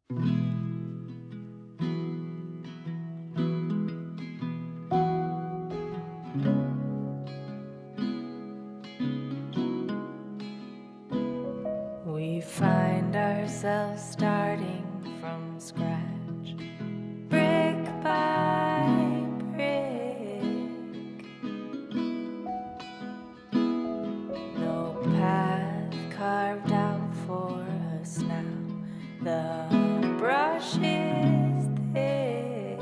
We find ourselves starting from scratch, brick by brick. No path carved out for us now. The brush is thick.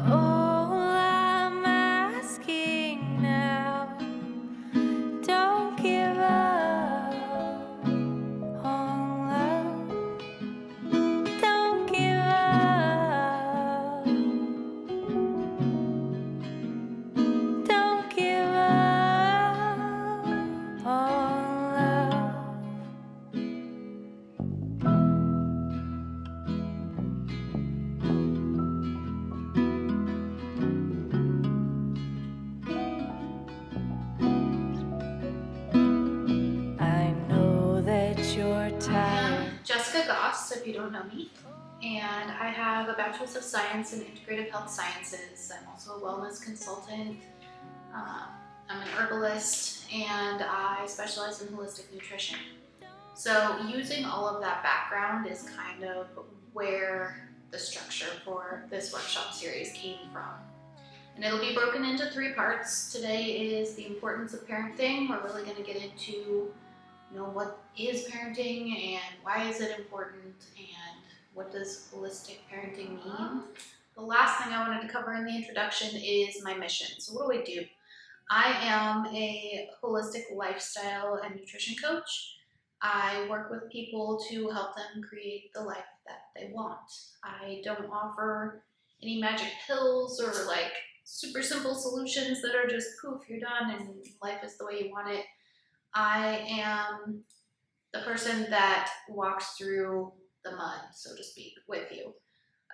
All I'm asking now, don't give up on love. Don't give up. Don't give up on love. I know that you're tired. Jessica Goss, if you don't know me, and I have a Bachelor's of Science in Integrative Health Sciences. I'm also a wellness consultant. I'm an herbalist, and I specialize in holistic nutrition. So using all of that background is kind of where the structure for this workshop series came from. And it'll be broken into 3 parts. Today is the importance of parenting. We're really going to get into what is parenting and why is it important and what does holistic parenting mean. The last thing I wanted to cover in the introduction is my mission. So what do? I am a holistic lifestyle and nutrition coach. I work with people to help them create the life that they want. I don't offer any magic pills or like super simple solutions that are just poof, you're done and life is the way you want it. I am the person that walks through the mud, so to speak, with you.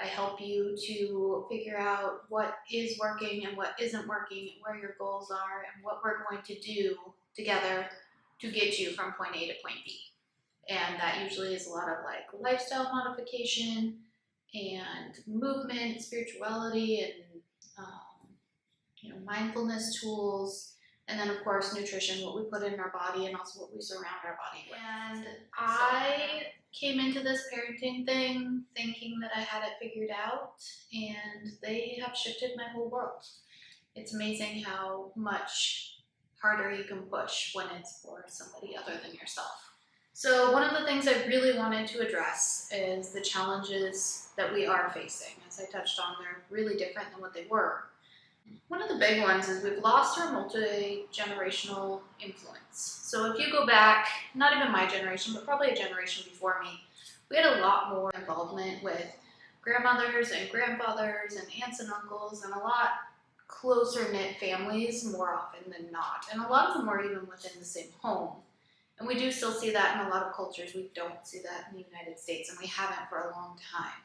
I help you to figure out what is working and what isn't working, and where your goals are, and what we're going to do together to get you from point A to point B. And that usually is a lot of like lifestyle modification and movement, spirituality, and mindfulness tools, and then of course nutrition, what we put in our body and also what we surround our body with. And I came into this parenting thing thinking that I had it figured out, and they have shifted my whole world. It's amazing how much harder you can push when it's for somebody other than yourself. So one of the things I really wanted to address is the challenges that we are facing. As I touched on, they're really different than what they were. One of the big ones is we've lost our multi-generational influence. So if you go back, not even my generation, but probably a generation before me, we had a lot more involvement with grandmothers and grandfathers and aunts and uncles and a lot closer knit families more often than not. And a lot of them were even within the same home. And we do still see that in a lot of cultures. We don't see that in the United States, and we haven't for a long time.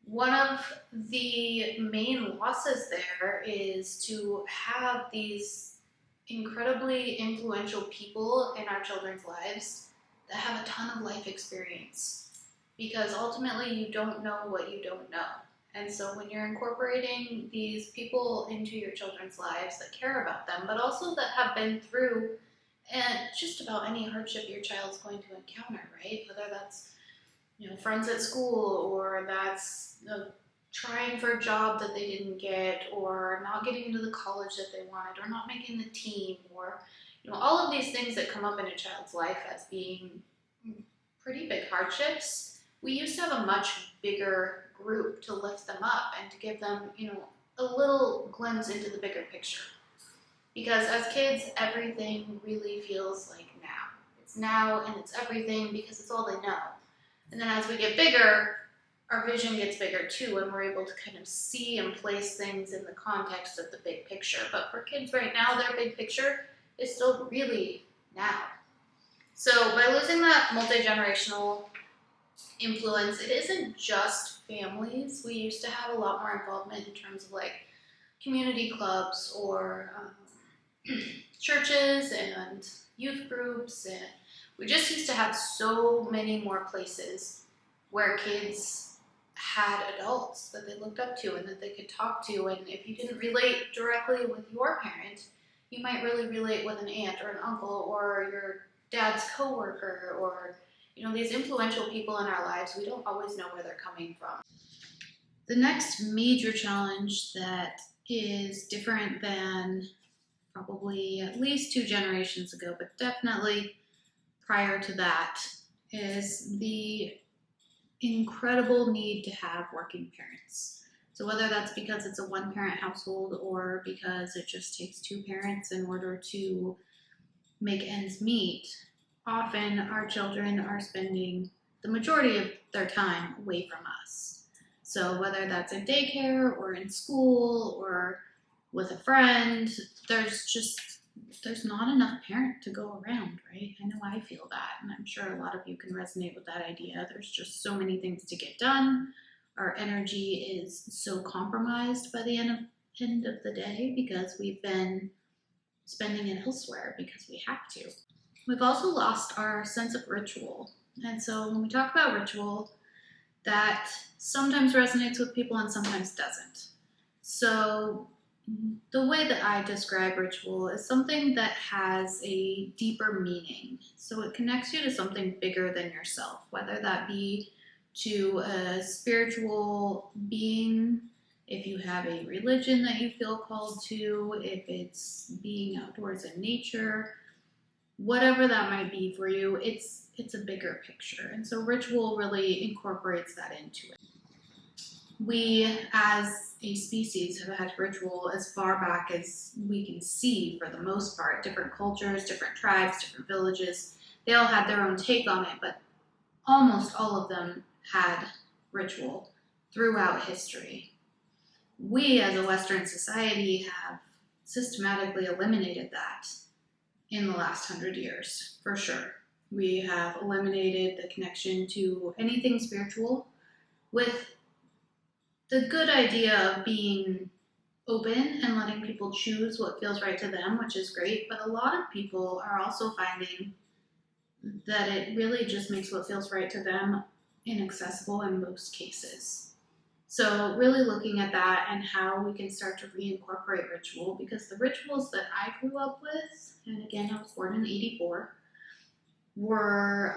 One of the main losses there is to have these incredibly influential people in our children's lives that have a ton of life experience, because ultimately you don't know what you don't know. And so when you're incorporating these people into your children's lives that care about them, but also that have been through and just about any hardship your child's going to encounter, right? Whether that's friends at school, or that's trying for a job that they didn't get, or not getting into the college that they wanted, or not making the team, or all of these things that come up in a child's life as being pretty big hardships. We used to have a much bigger group to lift them up and to give them, a little glimpse into the bigger picture. Because as kids, everything really feels like now. It's now and it's everything because it's all they know. And then as we get bigger, our vision gets bigger too, and we're able to kind of see and place things in the context of the big picture. But for kids right now, their big picture is still really now. So by losing that multi-generational influence, it isn't just families. We used to have a lot more involvement in terms of like community clubs or churches and youth groups, and We just used to have so many more places where kids had adults that they looked up to and that they could talk to. And if you didn't relate directly with your parent, you might really relate with an aunt or an uncle or your dad's coworker, or these influential people in our lives. We don't always know where they're coming from. The next major challenge that is different than probably at least 2 generations ago, but definitely prior to that, is the incredible need to have working parents. So whether that's because it's a one-parent household or because it just takes 2 parents in order to make ends meet, often our children are spending the majority of their time away from us. So whether that's in daycare or in school or with a friend, there's not enough parent to go around, right? I know I feel that, and I'm sure a lot of you can resonate with that idea. There's just so many things to get done. Our energy is so compromised by the end of the day because we've been spending it elsewhere because we have to. We've also lost our sense of ritual. And so when we talk about ritual, that sometimes resonates with people and sometimes doesn't. So the way that I describe ritual is something that has a deeper meaning. So it connects you to something bigger than yourself, whether that be to a spiritual being, if you have a religion that you feel called to, if it's being outdoors in nature, whatever that might be for you, it's a bigger picture. And so ritual really incorporates that into it. We, as a species, have had ritual as far back as we can see, for the most part. Different cultures, different tribes, different villages, they all had their own take on it, but almost all of them had ritual throughout history. We, as a Western society, have systematically eliminated that in the last 100 years, for sure. We have eliminated the connection to anything spiritual, with the good idea of being open and letting people choose what feels right to them, which is great. But a lot of people are also finding that it really just makes what feels right to them inaccessible in most cases. So really looking at that and how we can start to reincorporate ritual, because the rituals that I grew up with, and again, I was born in '84, were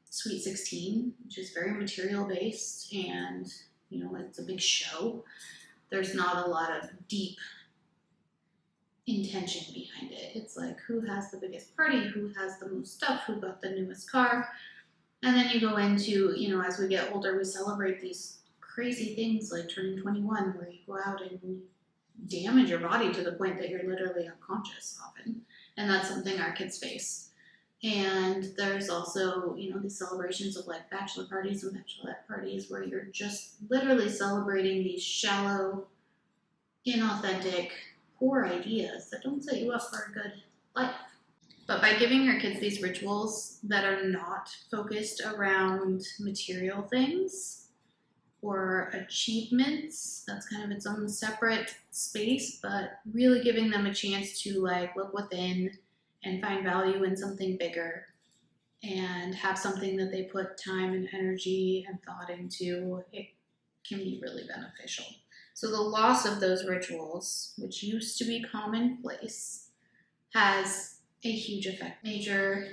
Sweet 16, which is very material based, and it's a big show. There's not a lot of deep intention behind it. It's like, who has the biggest party, who has the most stuff, who got the newest car. And then you go into, as we get older, we celebrate these crazy things like turning 21, where you go out and damage your body to the point that you're literally unconscious often. And that's something our kids face. And there's also, these celebrations of like bachelor parties and bachelorette parties where you're just literally celebrating these shallow, inauthentic, poor ideas that don't set you up for a good life. But by giving your kids these rituals that are not focused around material things or achievements, that's kind of its own separate space, but really giving them a chance to like look within and find value in something bigger and have something that they put time and energy and thought into, it can be really beneficial. So the loss of those rituals, which used to be commonplace, has a huge effect, major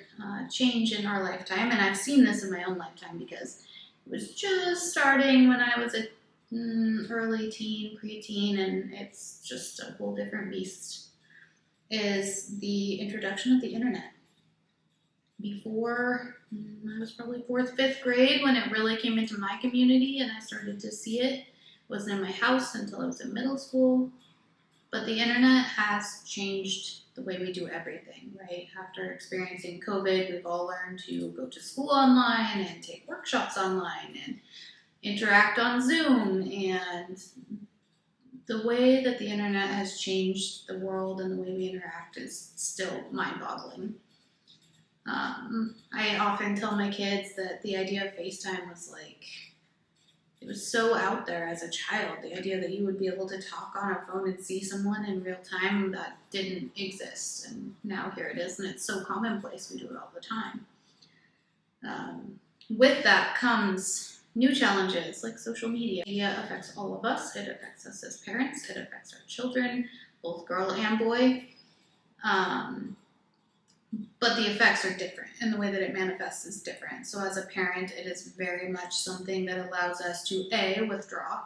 change in our lifetime. And I've seen this in my own lifetime because it was just starting when I was a early teen, preteen, and it's just a whole different beast, is the introduction of the internet. Before, I was probably 4th, 5th grade when it really came into my community and I started to see it. It wasn't in my house until I was in middle school. But the internet has changed the way we do everything, right? After experiencing COVID, we've all learned to go to school online and take workshops online and interact on Zoom. And the way that the internet has changed the world and the way we interact is still mind-boggling. I often tell my kids that the idea of FaceTime was like, it was so out there as a child. The idea that you would be able to talk on a phone and see someone in real time, that didn't exist. And now here it is, and it's so commonplace. We do it all the time. With that comes new challenges like social media. Media affects all of us. It affects us as parents. It affects our children, both girl and boy. But the effects are different and the way that it manifests is different. So as a parent, it is very much something that allows us to withdraw.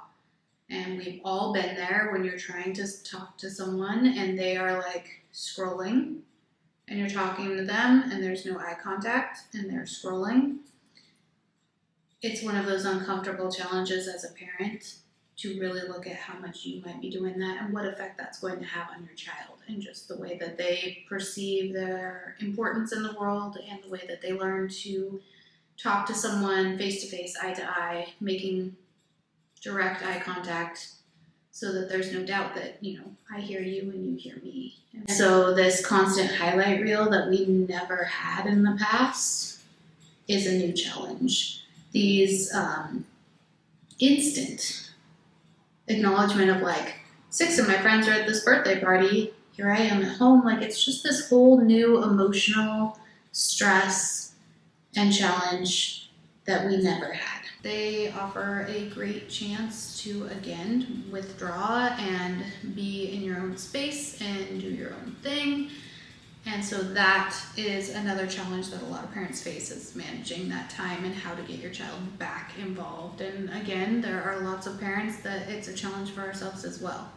And we've all been there when you're trying to talk to someone and they are like scrolling and you're talking to them and there's no eye contact and they're scrolling. It's one of those uncomfortable challenges as a parent to really look at how much you might be doing that and what effect that's going to have on your child and just the way that they perceive their importance in the world and the way that they learn to talk to someone face to face, eye to eye, making direct eye contact so that there's no doubt that, I hear you and you hear me. And so this constant highlight reel that we never had in the past is a new challenge. These instant acknowledgement of like 6 of my friends are at this birthday party, here I am at home. Like it's just this whole new emotional stress and challenge that we never had. They offer a great chance to, again, withdraw and be in your own space and do your own thing. And so that is another challenge that a lot of parents face, is managing that time and how to get your child back involved. And again, there are lots of parents that it's a challenge for ourselves as well.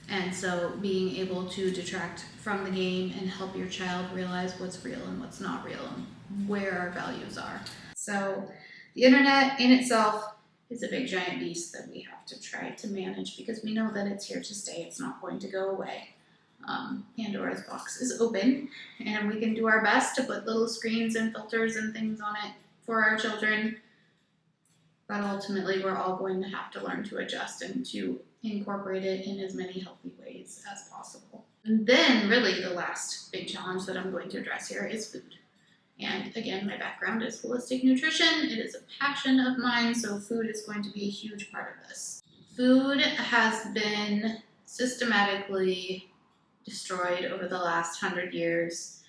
And so being able to detract from the game and help your child realize what's real and what's not real and where our values are. So the internet in itself is a big giant beast that we have to try to manage because we know that it's here to stay. It's not going to go away. Pandora's box is open and we can do our best to put little screens and filters and things on it for our children. But ultimately, we're all going to have to learn to adjust and to incorporate it in as many healthy ways as possible. And then really the last big challenge that I'm going to address here is food. And again, my background is holistic nutrition. It is a passion of mine, so food is going to be a huge part of this. Food has been systematically destroyed over the last 100 years.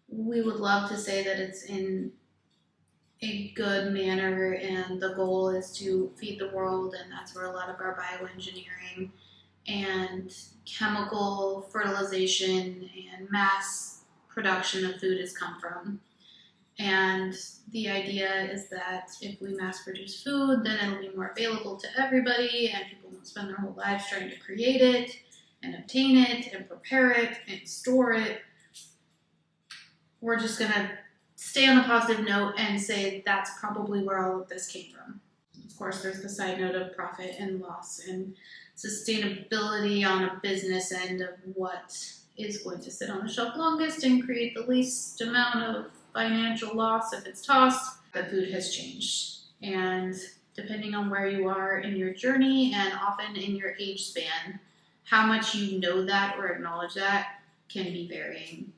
We would love to say that it's in a good manner and the goal is to feed the world, and that's where a lot of our bioengineering and chemical fertilization and mass production of food has come from. And the idea is that if we mass produce food, then it'll be more available to everybody and people won't spend their whole lives trying to create it and obtain it and prepare it and store it. We're just gonna stay on a positive note and say that's probably where all of this came from. Of course, there's the side note of profit and loss and sustainability on a business end of what is going to sit on the shelf longest and create the least amount of financial loss if it's tossed. The food has changed, and depending on where you are in your journey and often in your age span, how much you know that or acknowledge that can be varying.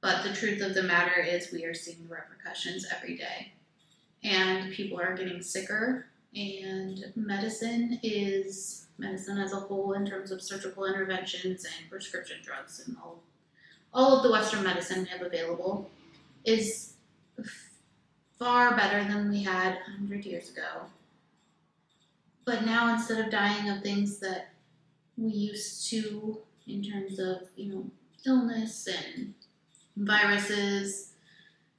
But the truth of the matter is we are seeing repercussions every day, and people are getting sicker, and medicine as a whole in terms of surgical interventions and prescription drugs and all of the Western medicine we have available is far better than we had 100 years ago. But now instead of dying of things that we used to in terms of, illness and viruses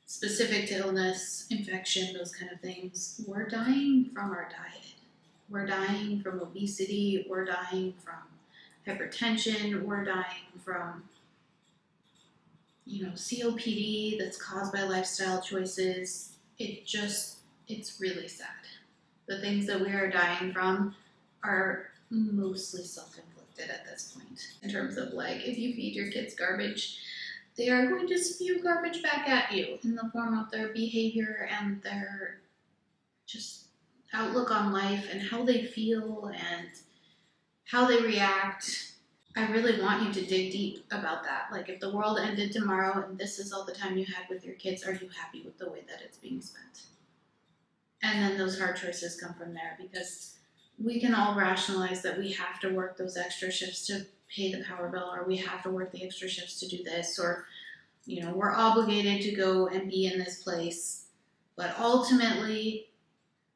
specific to illness, infection, those kind of things, we're dying from our diet. We're dying from obesity, we're dying from hypertension, we're dying from COPD that's caused by lifestyle choices. It's really sad. The things that we are dying from are mostly self-inflicted at this point. In terms of if you feed your kids garbage, they are going to spew garbage back at you in the form of their behavior and their just outlook on life and how they feel and how they react. I really want you to dig deep about that. If the world ended tomorrow and this is all the time you had with your kids, are you happy with the way that it's being spent? And then those hard choices come from there, because we can all rationalize that we have to work those extra shifts to pay the power bill, or we have to work the extra shifts to do this, or we're obligated to go and be in this place. But ultimately,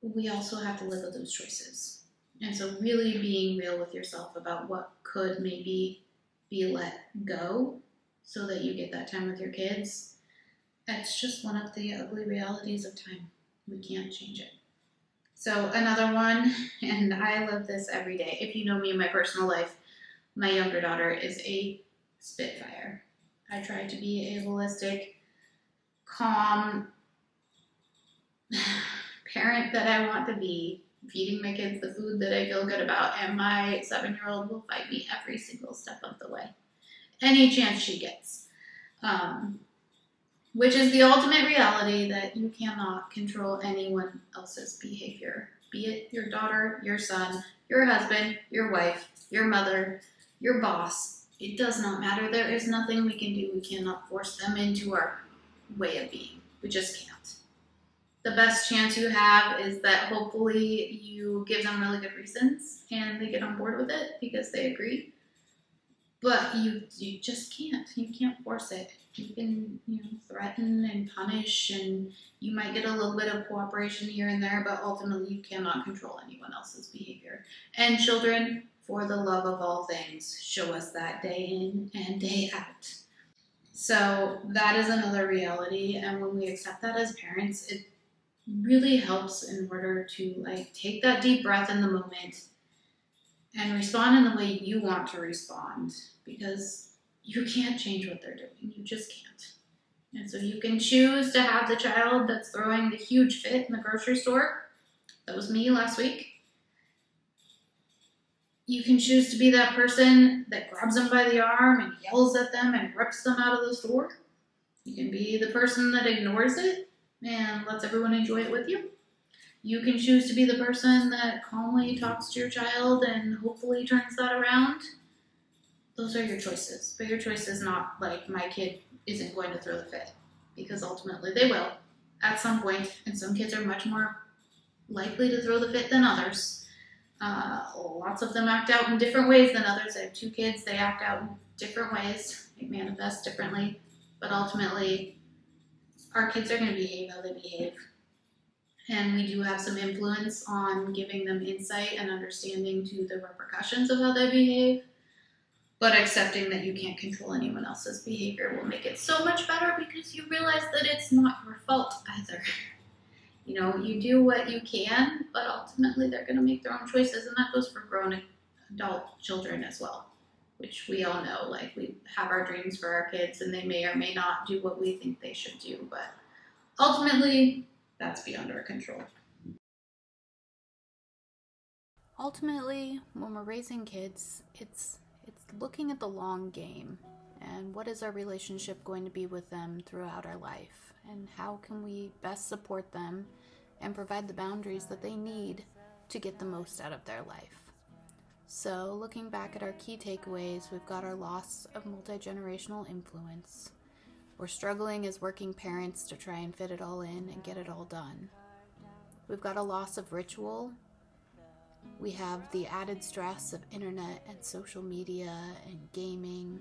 we also have to live with those choices. And so really being real with yourself about what could maybe be let go so that you get that time with your kids. That's just one of the ugly realities of time. We can't change it. So another one, and I live this every day. If you know me in my personal life, my younger daughter is a spitfire. I try to be a holistic, calm parent that I want to be, feeding my kids the food that I feel good about, and my 7-year-old will fight me every single step of the way, any chance she gets. Which is the ultimate reality that you cannot control anyone else's behavior, be it your daughter, your son, your husband, your wife, your mother, your boss. It does not matter. There is nothing we can do. We cannot force them into our way of being. We just can't. The best chance you have is that hopefully you give them really good reasons and they get on board with it because they agree. But you just can't. You can't force it. You can, threaten and punish, and you might get a little bit of cooperation here and there, but ultimately you cannot control anyone else's behavior. And children, for the love of all things, show us that day in and day out. So that is another reality, and when we accept that as parents, it really helps in order to take that deep breath in the moment and respond in the way you want to respond, because you can't change what they're doing. You just can't. And so you can choose to have the child that's throwing the huge fit in the grocery store. That was me last week. You can choose to be that person that grabs them by the arm and yells at them and rips them out of the store. You can be the person that ignores it and lets everyone enjoy it with you. You can choose to be the person that calmly talks to your child and hopefully turns that around. Those are your choices. But your choice is not like, my kid isn't going to throw the fit, because ultimately they will at some point, and some kids are much more likely to throw the fit than others. Lots of them act out in different ways than others. I have 2 kids, they act out in different ways, they manifest differently, but ultimately our kids are going to behave how they behave. And we do have some influence on giving them insight and understanding to the repercussions of how they behave. But accepting that you can't control anyone else's behavior will make it so much better, because you realize that it's not your fault either. You do what you can, but ultimately they're going to make their own choices, and that goes for grown adult children as well, which we all know. We have our dreams for our kids, and they may or may not do what we think they should do, but ultimately that's beyond our control. Ultimately, when we're raising kids, it's looking at the long game, and what is our relationship going to be with them throughout our life, and how can we best support them and provide the boundaries that they need to get the most out of their life. So looking back at our key takeaways, we've got our loss of multi-generational influence. We're struggling as working parents to try and fit it all in and get it all done. We've got a loss of ritual. We have the added stress of internet and social media and gaming.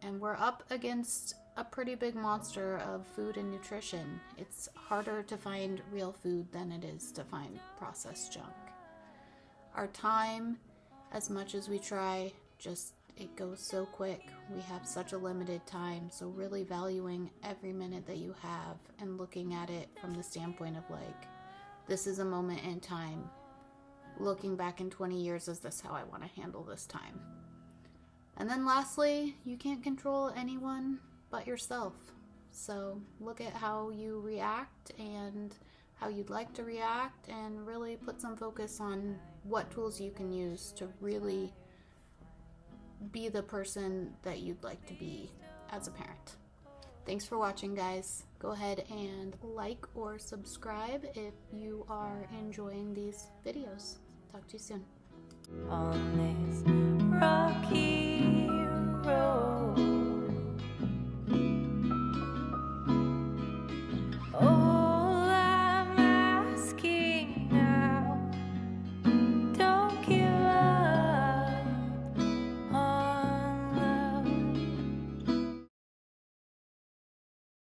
And we're up against a pretty big monster of food and nutrition. It's harder to find real food than it is to find processed junk. Our time, as much as we try, it goes so quick. We have such a limited time, so really valuing every minute that you have and looking at it from the standpoint of this is a moment in time. Looking back in 20 years, is this how I want to handle this time? And then lastly, you can't control anyone but yourself. So look at how you react and how you'd like to react, and really put some focus on what tools you can use to really be the person that you'd like to be as a parent. Thanks for watching, guys. Go ahead and like or subscribe if you are enjoying these videos. Talk to you soon. On this rocky road.